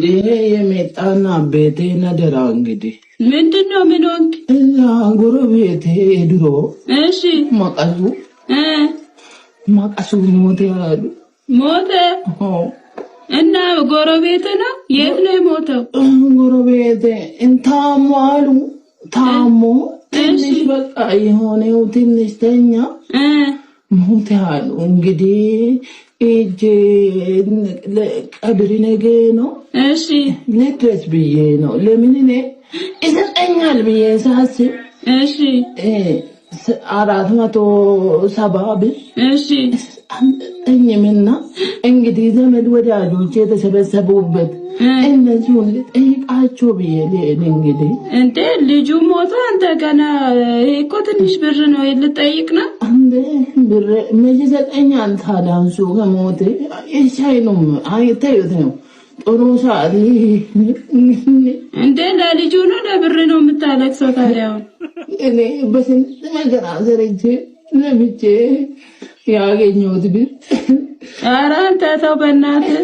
እንግዲህ የመጣና ቤቴ ነደራ እንግዲህ ምንድነው ምን ሆንክ? እና ጎረቤቴ ድሮ እሺ ማቀሱ ሞተ ያሉ ሞተ እና ጎረቤት ነው የት ነው የሞተው? ጎረቤቴ እንታሙ አሉ ታሞ ትንሽ በቃ የሆነው ትንሽ ተኛ ሞተ ያሉ እንግዲህ እጄ ቀብሪ ነገ ነው እሺ ለድረስ ብዬ ነው ለምን እኔ ይሰጠኛል ብዬ ሳስብ እሺ 470 ብር እሺ አንተኝምና እንግዲህ ዘመድ ወዳጆች የተሰበሰቡበት እነዚሁን ልጠይቃቸው ብዬ እንግዲህ እንዴ ልጁ ሞተ አንተ ገና እኮ ትንሽ ብር ነው ልጠይቅና አንዴ ብር መጅዘጠኛን ታዳንሱ ከሞተ እሻይኑም አይተዩት ነው ጥሩ ሰዓት እንዴ ለልጁ ነው ለብር ነው የምታለቅሰው ታዲያ እኔ በስንት መከራ ዘርቼ ለምቼ ያገኘሁት ብር ኧረ አንተ ተው በእናትህ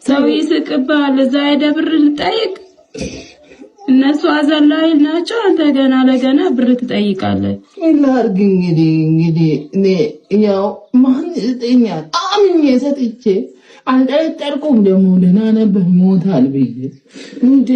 ሰው ይስቅብሃል እዛ ሄደህ ብር ልጠይቅ እነሱ አዘላይ ናቸው አንተ ገና ለገና ብር ትጠይቃለህ ይላርግ እንግዲህ እኔ ያው ማን ይጠኛል አምኜ ሰጥቼ አልጠረጠርኩም ደግሞ ደህና ነበር ሞታል ብዬ እንዴ